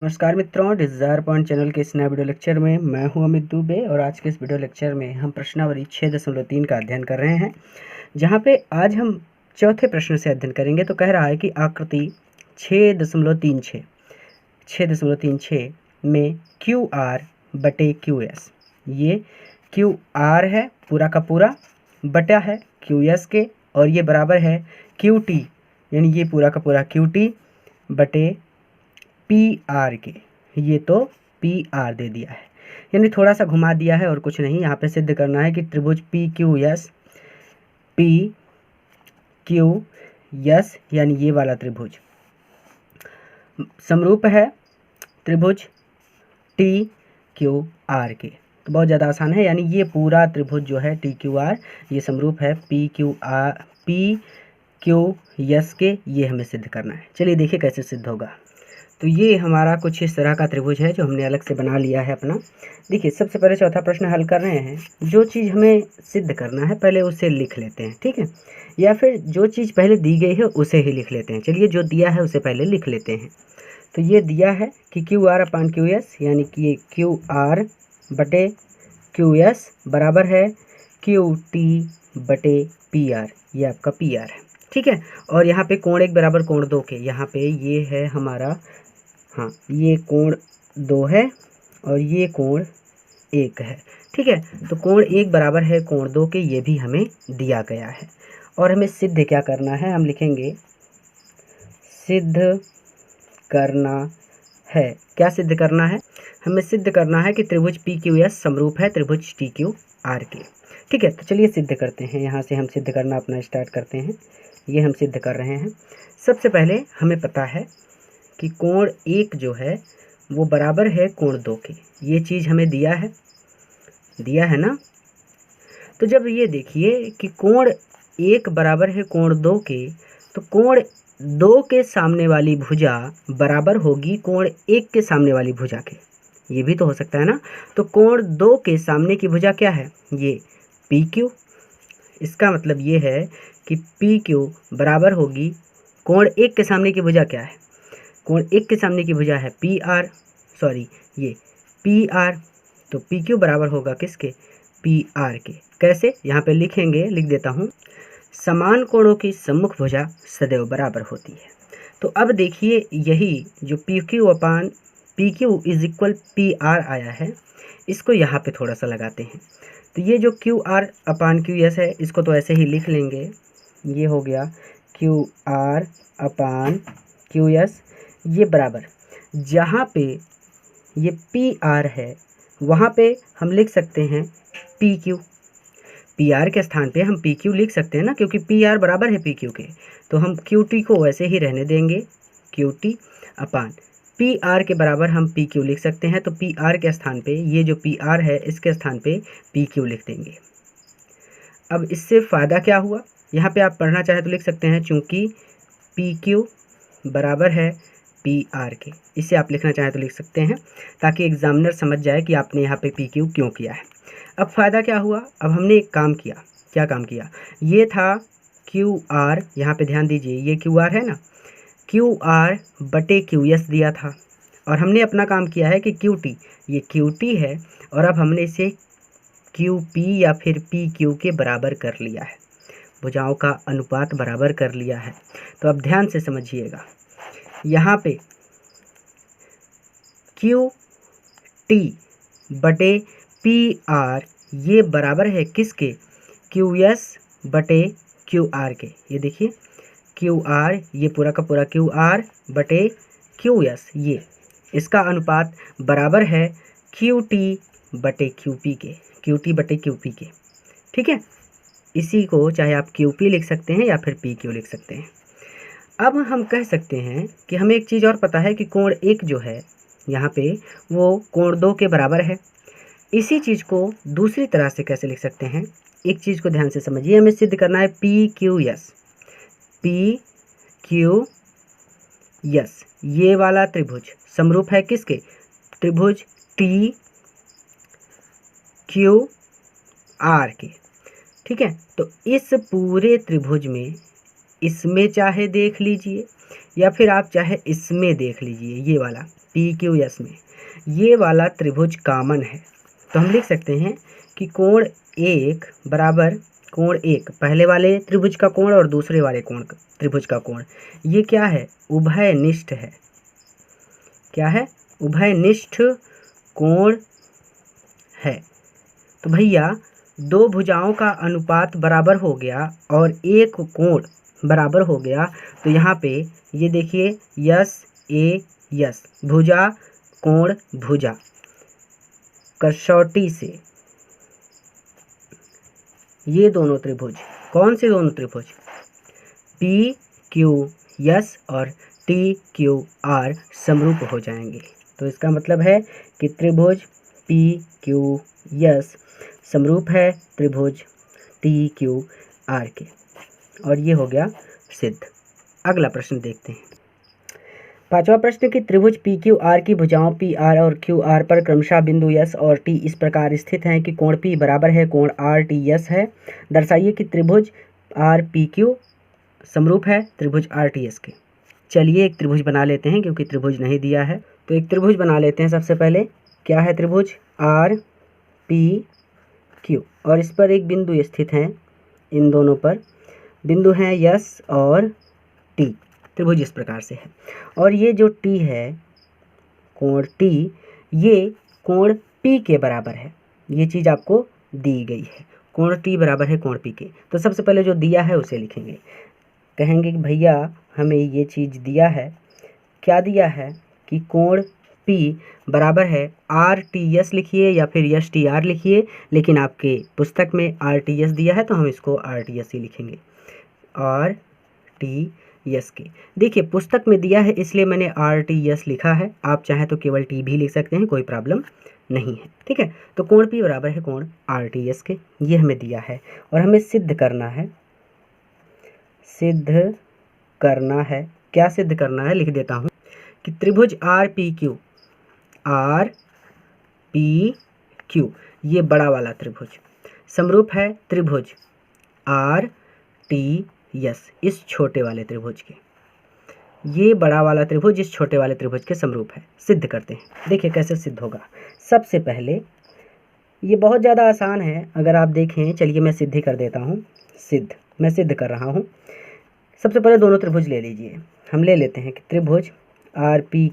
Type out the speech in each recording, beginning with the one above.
नमस्कार मित्रों, desire point channel के इस नए वीडियो लेक्चर में मैं हूं अमित दुबे और आज के इस वीडियो लेक्चर में हम प्रश्नावली 6.3 का अध्ययन कर रहे हैं, जहां पे आज हम चौथे प्रश्न से अध्ययन करेंगे। तो कह रहा है कि आकृति 6.36 में क्यू आर बटे क्यू एस, ये क्यू आर है पूरा का पूरा बटा है क्यू एस के, और ये बराबर है क्यू टी, यानी ये पूरा का पूरा क्यू टी बटे पी आर के। ये तो पी आर दे दिया है, यानी थोड़ा सा घुमा दिया है और कुछ नहीं। यहाँ पे सिद्ध करना है कि त्रिभुज पी क्यू एस यानी ये वाला त्रिभुज समरूप है त्रिभुज टी क्यू आर के। तो बहुत ज़्यादा आसान है, यानी ये पूरा त्रिभुज जो है टी क्यू आर ये समरूप है पी क्यू एस के। ये हमें सिद्ध करना है। चलिए देखिए कैसे सिद्ध होगा। तो ये हमारा कुछ इस तरह का त्रिभुज है जो हमने अलग से बना लिया है अपना। देखिए सबसे पहले चौथा प्रश्न हल कर रहे हैं। जो चीज़ हमें सिद्ध करना है पहले उसे लिख लेते हैं, ठीक है, या फिर जो चीज़ पहले दी गई है उसे ही लिख लेते हैं। चलिए जो दिया है उसे पहले लिख लेते हैं। तो ये दिया है कि Q R upon Q S, यानी कि ये क्यू आर बटे क्यू एस बराबर है क्यू टी बटे पी आर। ये आपका पी आर है, ठीक है। और यहाँ पे कोण 1 बराबर कोण 2 के, यहाँ पे ये है हमारा, हाँ ये कोण 2 है और ये कोण 1 है, ठीक है। तो कोण 1 बराबर है कोण 2 के, ये भी हमें दिया गया है। और हमें सिद्ध क्या करना है, हम लिखेंगे सिद्ध करना है। क्या सिद्ध करना है? हमें सिद्ध करना है कि त्रिभुज पी क्यू एस समरूप है त्रिभुज टी क्यू आर के, ठीक है। तो चलिए सिद्ध करते हैं। यहाँ से हम सिद्ध करना अपना स्टार्ट करते हैं। ये हम सिद्ध कर रहे हैं। सबसे पहले हमें पता है कि कोण 1 जो है वो बराबर है कोण 2 के। ये चीज़ हमें दिया है ना। तो जब ये देखिए कि कोण 1 बराबर है कोण 2 के, तो कोण 2 के सामने वाली भुजा बराबर होगी कोण 1 के सामने वाली भुजा के। ये भी तो हो सकता है ना। तो कोण 2 के सामने की भुजा क्या है? ये पी क्यू। इसका मतलब ये है कि पी क्यू बराबर होगी कोण 1 के सामने की भुजा क्या है? कोण 1 के सामने की भुजा है पी आर, सॉरी ये पी आर। तो पी क्यू बराबर होगा किसके? पी आर के। कैसे? यहाँ पे लिखेंगे, लिख देता हूँ, समान कोणों की सम्मुख भुजा सदैव बराबर होती है। तो अब देखिए यही जो P Q upon P Q is equal P R आया है, इसको यहाँ पे थोड़ा सा लगाते हैं। तो ये जो Q R upon Q S है, इसको तो ऐसे ही लिख लेंगे। ये हो गया Q R upon Q S, ये बराबर, जहाँ पे ये पी आर है वहाँ पे हम लिख सकते हैं पी क्यू। पी आर के स्थान पे हम पी क्यू लिख सकते हैं ना, क्योंकि पी आर बराबर है पी क्यू के। तो हम क्यू टी को वैसे ही रहने देंगे, Q T upon P R के बराबर हम पी क्यू लिख सकते हैं। तो पी आर के स्थान पे ये जो पी आर है इसके स्थान पे पी क्यू लिख देंगे। अब इससे फ़ायदा क्या हुआ? यहाँ पे आप पढ़ना चाहे तो लिख सकते हैं, चूँकि पी क्यू बराबर है पी आर के। इसे आप लिखना चाहें तो लिख सकते हैं, ताकि एग्जामिनर समझ जाए कि आपने यहाँ पे पी क्यू क्यों किया है। अब फ़ायदा क्या हुआ? अब हमने एक काम किया। क्या काम किया? ये था क्यू आर, यहाँ पे ध्यान दीजिए, ये क्यू आर है ना, क्यू आर बटे क्यू एस दिया था, और हमने अपना काम किया है कि क्यू टी, ये क्यू टी है, और अब हमने इसे क्यू पी या फिर पी क्यू के बराबर कर लिया है। भुजाओं का अनुपात बराबर कर लिया है। तो अब ध्यान से समझिएगा, यहाँ पे क्यू टी बटे पी आर ये बराबर है किसके? क्यू एस बटे क्यू आर के। ये देखिए क्यू आर, ये पूरा का पूरा क्यू आर बटे क्यू एस, ये इसका अनुपात बराबर है क्यू टी बटे क्यू पी के, क्यू टी बटे क्यू पी के, ठीक है। इसी को चाहे आप क्यू पी लिख सकते हैं या फिर पी क्यू लिख सकते हैं। अब हम कह सकते हैं कि हमें एक चीज़ और पता है कि कोण 1 जो है यहाँ पे वो कोण 2 के बराबर है। इसी चीज़ को दूसरी तरह से कैसे लिख सकते हैं? एक चीज़ को ध्यान से समझिए। हमें सिद्ध करना है P Q S, P Q S ये वाला त्रिभुज समरूप है किसके? त्रिभुज टी क्यू आर के, ठीक है। तो इस पूरे त्रिभुज में इसमें चाहे देख लीजिए या फिर आप चाहे इसमें देख लीजिए, ये वाला पी क्यू एस में ये वाला त्रिभुज कॉमन है, तो हम लिख सकते हैं कि कोण एक बराबर कोण एक, पहले वाले त्रिभुज का कोण और दूसरे वाले त्रिभुज का कोण, ये क्या है, उभयनिष्ठ है। क्या है, उभयनिष्ठ कोण है। तो भैया दो भुजाओं का अनुपात बराबर हो गया और एक कोण बराबर हो गया, तो यहाँ पे ये देखिए यस ए यस, भुजा कोण भुजा, कसौटी से ये दोनों त्रिभुज, कौन से दोनों त्रिभुज, पी क्यू एस और टी क्यू आर समरूप हो जाएंगे। तो इसका मतलब है कि त्रिभुज पी क्यू एस समरूप है त्रिभुज टी क्यू आर के, और ये हो गया सिद्ध। अगला प्रश्न देखते हैं। पांचवा प्रश्न कि त्रिभुज पी क्यू आर की भुजाओं पी आर और क्यू आर पर क्रमशः बिंदु एस और टी इस प्रकार स्थित हैं कि कोण पी बराबर है कोण आर टी एस है। दर्शाइए कि त्रिभुज आर पी क्यू समरूप है त्रिभुज आर टी एस के। चलिए एक त्रिभुज बना लेते हैं, क्योंकि त्रिभुज नहीं दिया है तो एक त्रिभुज बना लेते हैं। सबसे पहले क्या है, त्रिभुज आर पी क्यू, और इस पर एक बिंदु स्थित हैं, इन दोनों पर बिंदु हैं यस और टी। त्रिभुज इस प्रकार से है, और ये जो टी है, कोण टी, ये कोण पी के बराबर है। ये चीज़ आपको दी गई है, कोण टी बराबर है कोण पी के। तो सबसे पहले जो दिया है उसे लिखेंगे, कहेंगे कि भैया हमें ये चीज़ दिया है, क्या दिया है कि कोण P बराबर है आर टी एस लिखिए या फिर एस टी आर लिखिए, लेकिन आपके पुस्तक में आर टी एस दिया है तो हम इसको आर टी एस ही लिखेंगे, आर टी एस के। देखिए पुस्तक में दिया है इसलिए मैंने आर टी एस लिखा है, आप चाहें तो केवल टी भी लिख सकते हैं, कोई प्रॉब्लम नहीं है। ठीक है, तो कोण P बराबर है कोण आर टी एस के, ये हमें दिया है और हमें सिद्ध करना है। सिद्ध करना है, क्या सिद्ध करना है, लिख देता हूँ कि त्रिभुज आर पी क्यू ये बड़ा वाला त्रिभुज समरूप है त्रिभुज आर टी एस इस छोटे वाले त्रिभुज के। ये बड़ा वाला त्रिभुज इस छोटे वाले त्रिभुज के समरूप है। सिद्ध करते हैं, देखिए कैसे सिद्ध होगा। सबसे पहले ये बहुत ज़्यादा आसान है, अगर आप देखें, चलिए मैं सिद्ध ही कर देता हूँ। मैं सिद्ध कर रहा हूँ। सबसे पहले दोनों त्रिभुज ले लीजिए, हम ले लेते हैं कि त्रिभुज आर पी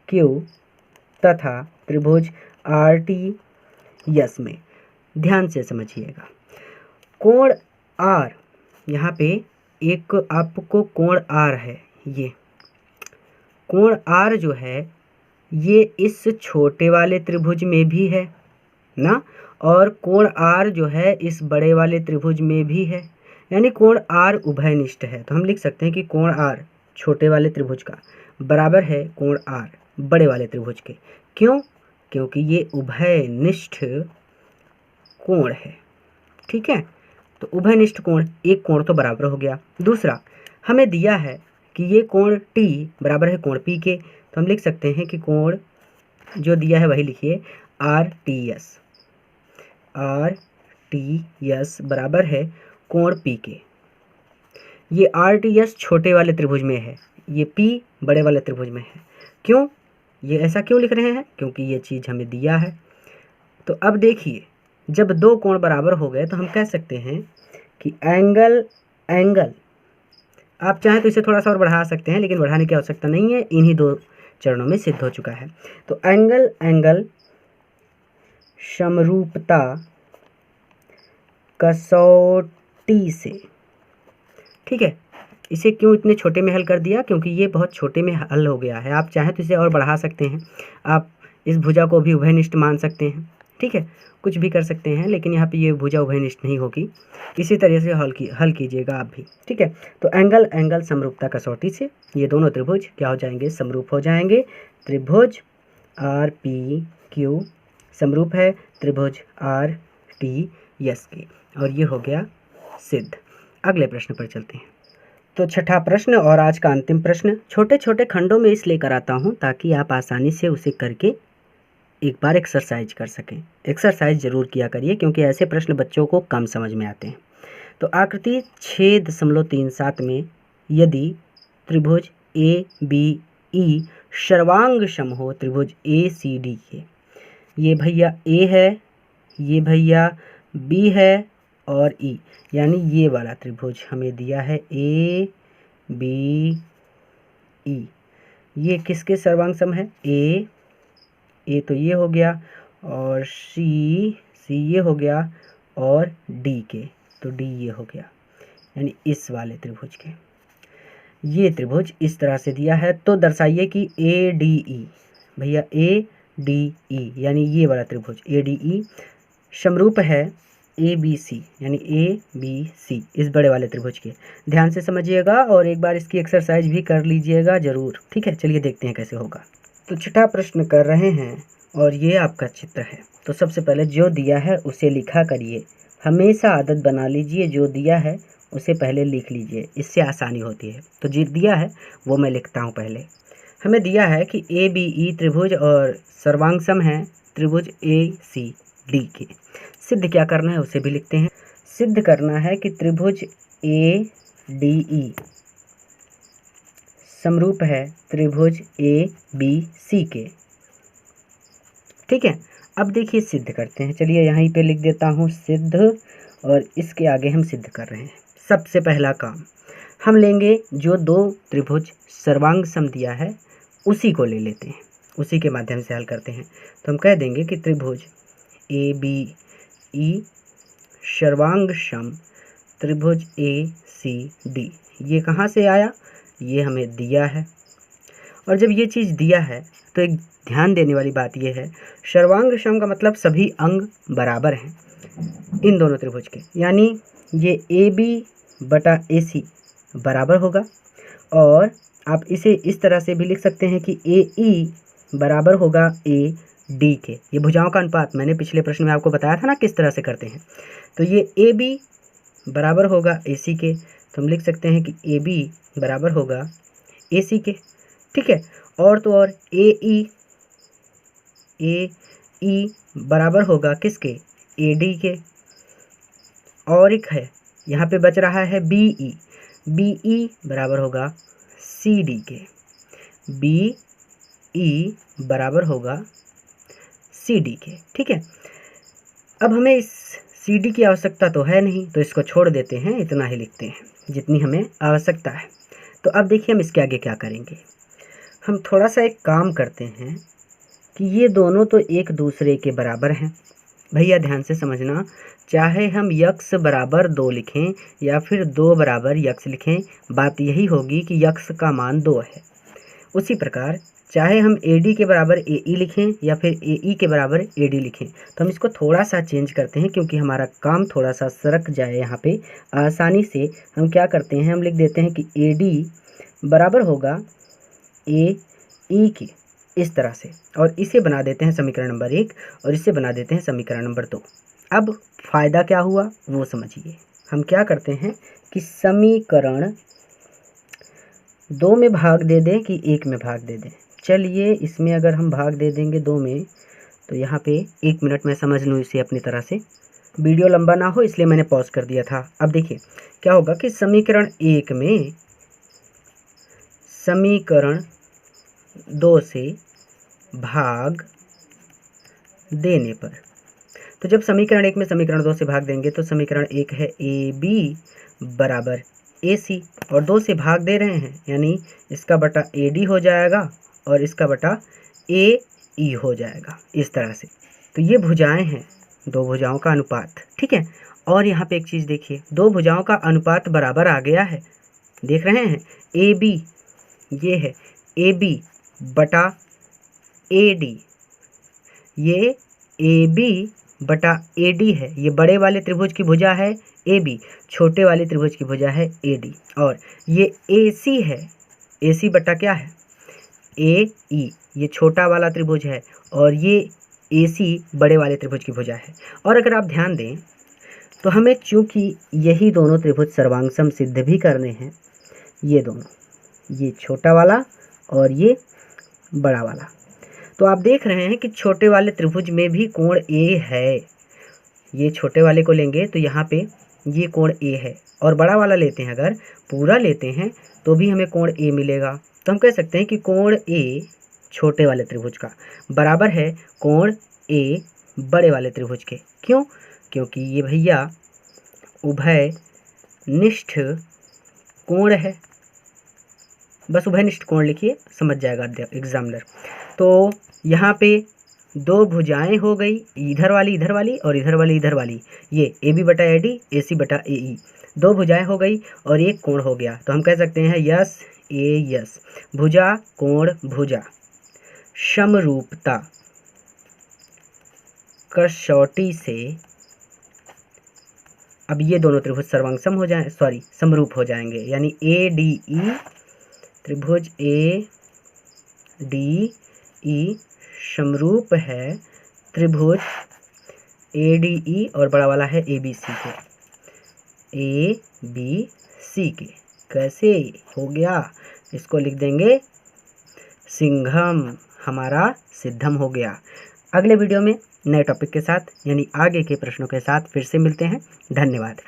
क्यू तथा त्रिभुज आर टी एस में ध्यान से समझिएगा, कोण आर, यहाँ पे एक आपको कोण आर है, ये कोण आर जो है ये इस छोटे वाले त्रिभुज में भी है ना, और कोण आर जो है इस बड़े वाले त्रिभुज में भी है, यानी कोण आर उभयनिष्ठ है। तो हम लिख सकते हैं कि कोण आर छोटे वाले त्रिभुज का बराबर है कोण आर बड़े वाले त्रिभुज के। क्यों? क्योंकि ये उभयनिष्ठ कोण है। ठीक है, तो उभयनिष्ठ कोण, एक कोण तो बराबर हो गया। दूसरा, हमें दिया है कि ये कोण T बराबर है कोण P के, तो हम लिख सकते हैं कि कोण जो दिया है वही लिखिए, आर टी एस बराबर है कोण P के। ये आर टी एस छोटे वाले त्रिभुज में है, ये P बड़े वाले त्रिभुज में है। क्यों, ये ऐसा क्यों लिख रहे हैं? क्योंकि ये चीज़ हमें दिया है। तो अब देखिए, जब दो कोण बराबर हो गए तो हम कह सकते हैं कि एंगल आप चाहें तो इसे थोड़ा सा और बढ़ा सकते हैं, लेकिन बढ़ाने की आवश्यकता नहीं है, इन्हीं दो चरणों में सिद्ध हो चुका है। तो एंगल समरूपता कसौटी से, ठीक है। इसे क्यों इतने छोटे में हल कर दिया? क्योंकि ये बहुत छोटे में हल हो गया है। आप चाहें तो इसे और बढ़ा सकते हैं, आप इस भुजा को भी उभयनिष्ठ मान सकते हैं, ठीक है, कुछ भी कर सकते हैं, लेकिन यहाँ पे ये भुजा उभयनिष्ठ नहीं होगी। इसी तरह से हल कीजिएगा आप भी, ठीक है। तो एंगल समरूपता कसौटी से ये दोनों त्रिभुज क्या हो जाएंगे? समरूप हो जाएंगे। त्रिभुज आर पी क्यू समरूप है त्रिभुज आर टी एस के, और ये हो गया सिद्ध। अगले प्रश्न पर चलते हैं। तो छठा प्रश्न और आज का अंतिम प्रश्न, छोटे छोटे खंडों में इसलिए कराता हूँ ताकि आप आसानी से उसे करके एक बार एक्सरसाइज कर सकें। एक्सरसाइज ज़रूर किया करिए, क्योंकि ऐसे प्रश्न बच्चों को कम समझ में आते हैं। तो आकृति 6.37 में यदि त्रिभुज ए बी ई सर्वांग सम हो त्रिभुज ए सी डी के। ये भैया ए है, ये भैया बी है और ई, यानी ये वाला त्रिभुज हमें दिया है ए बी ई। ये किसके सर्वांग सम है? ए तो ये हो गया और सी ये हो गया और डी के, तो डी ये हो गया, यानी इस वाले त्रिभुज के। ये त्रिभुज इस तरह से दिया है, तो दर्शाइए कि ए डी ई, भैया ए डी ई यानी ये वाला त्रिभुज ए डी ई समरूप है ए बी सी, यानी ए बी सी इस बड़े वाले त्रिभुज के। ध्यान से समझिएगा और एक बार इसकी एक्सरसाइज भी कर लीजिएगा ज़रूर, ठीक है। चलिए देखते हैं कैसे होगा। तो छठा प्रश्न कर रहे हैं और ये आपका चित्र है। तो सबसे पहले जो दिया है उसे लिखा करिए। हमेशा आदत बना लीजिए, जो दिया है उसे पहले लिख लीजिए, इससे आसानी होती है। तो जो दिया है वो मैं लिखता हूँ पहले। हमें दिया है कि ए बी ई त्रिभुज और सर्वांग सम है त्रिभुज ए सी डी के। सिद्ध क्या करना है उसे भी लिखते हैं। सिद्ध करना है कि त्रिभुज ए डी ई समरूप है त्रिभुज ए बी सी के, ठीक है। अब देखिए सिद्ध करते हैं। चलिए यहीं पे लिख देता हूँ सिद्ध, और इसके आगे हम सिद्ध कर रहे हैं। सबसे पहला काम हम लेंगे जो दो त्रिभुज सर्वांग सम दिया है उसी को ले लेते हैं, उसी के माध्यम से हल करते हैं। तो हम कह देंगे कि त्रिभुज ए बी ई सर्वांग सम त्रिभुज ए सी डी। ये कहाँ से आया? ये हमें दिया है, और जब ये चीज़ दिया है तो एक ध्यान देने वाली बात यह है, सर्वांग सम का मतलब सभी अंग बराबर हैं इन दोनों त्रिभुज के, यानी ये ए बी बटा ए सी बराबर होगा। और आप इसे इस तरह से भी लिख सकते हैं कि ए ई बराबर होगा ए डी के। ये भुजाओं का अनुपात मैंने पिछले प्रश्न में आपको बताया था ना किस तरह से करते हैं। तो ये ए बी बराबर होगा ए सी के, तो हम लिख सकते हैं कि ए बी बराबर होगा ए सी के, ठीक है। और तो और ए ई बराबर होगा किसके? ए डी के। और एक है यहाँ पे बच रहा है बी ई बराबर होगा सी डी के, बी ई बराबर होगा सी डी के, ठीक है। अब हमें इस सी डी की आवश्यकता तो है नहीं, तो इसको छोड़ देते हैं, इतना ही लिखते हैं जितनी हमें आवश्यकता है। तो अब देखिए हम इसके आगे क्या करेंगे। हम थोड़ा सा एक काम करते हैं कि ये दोनों तो एक दूसरे के बराबर हैं। भैया ध्यान से समझना, चाहे हम यक्स बराबर 2 लिखें या फिर 2 बराबर यक्स लिखें, बात यही होगी कि यक्स का मान 2 है। उसी प्रकार चाहे हम ए डी के बराबर ए ई लिखें या फिर ए ई के बराबर ए डी लिखें, तो हम इसको थोड़ा सा चेंज करते हैं क्योंकि हमारा काम थोड़ा सा सरक जाए यहाँ पे आसानी से। हम क्या करते हैं, हम लिख देते हैं कि ए डी बराबर होगा ए ई के, इस तरह से, और इसे बना देते हैं समीकरण नंबर 1 और इसे बना देते हैं समीकरण नंबर 2। अब फ़ायदा क्या हुआ वो समझिए। हम क्या करते हैं कि समीकरण 2 में भाग दे दें कि 1 में भाग दे दें। चलिए इसमें अगर हम भाग दे देंगे 2 में, तो यहाँ पे 1 मिनट में समझ लूँ इसे अपनी तरह से, वीडियो लंबा ना हो इसलिए मैंने पॉज कर दिया था। अब देखिए क्या होगा कि समीकरण 1 में समीकरण 2 से भाग देने पर, तो जब समीकरण 1 में समीकरण 2 से भाग देंगे तो समीकरण 1 है ए बी बराबर ए सी, और 2 से भाग दे रहे हैं यानी इसका बटा ए डी हो जाएगा और इसका बटा ए ई हो जाएगा, इस तरह से। तो ये भुजाएं हैं, 2 भुजाओं का अनुपात, ठीक है। और यहाँ पे एक चीज़ देखिए, 2 भुजाओं का अनुपात बराबर आ गया है, देख रहे हैं। ए बी ये है ए बी बटा ए डी, ये ए बी बटा ए डी है। ये बड़े वाले त्रिभुज की भुजा है ए बी, छोटे वाले त्रिभुज की भुजा है ए डी, और ये ए सी है, ए सी बटा क्या है? ए ई, ये छोटा वाला त्रिभुज है और ये ए सी बड़े वाले त्रिभुज की भुजा है। और अगर आप ध्यान दें तो हमें चूँकि यही दोनों त्रिभुज सर्वांग सम सिद्ध भी करने हैं, ये दोनों, ये छोटा वाला और ये बड़ा वाला, तो आप देख रहे हैं कि छोटे वाले त्रिभुज में भी कोण ए है। ये छोटे वाले को लेंगे तो यहाँ पे ये कोण ए है, और बड़ा वाला लेते हैं, अगर पूरा लेते हैं तो भी हमें कोण ए मिलेगा। तो हम कह सकते हैं कि कोण ए छोटे वाले त्रिभुज का बराबर है कोण ए बड़े वाले त्रिभुज के। क्यों? क्योंकि ये भैया उभयनिष्ठ कोण है। बस उभयनिष्ठ कोण लिखिए, समझ जाएगा एग्जामिनर। तो यहाँ पे दो भुजाएं हो गई, इधर वाली और इधर वाली, ये ए बी बटा ए डी, ए सी बटा ए ई, दो भुजाएं हो गई और एक कोण हो गया। तो हम कह सकते हैं यस ए यस, भुजा कोण भुजा, समरूपता कसौटी से अब ये दोनों त्रिभुज सर्वांगसम हो जाए, सॉरी समरूप हो जाएंगे, यानी ए डी ई त्रिभुज ए डी ई समरूप है त्रिभुज ए डी ई और बड़ा वाला है ए बी सी के, ए बी सी के। कैसे हो गया? इसको लिख देंगे सिंघम, हमारा सिद्धम हो गया। अगले वीडियो में नए टॉपिक के साथ यानी आगे के प्रश्नों के साथ फिर से मिलते हैं। धन्यवाद।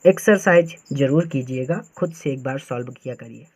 एक्सरसाइज जरूर कीजिएगा, खुद से एक बार सॉल्व किया करिए।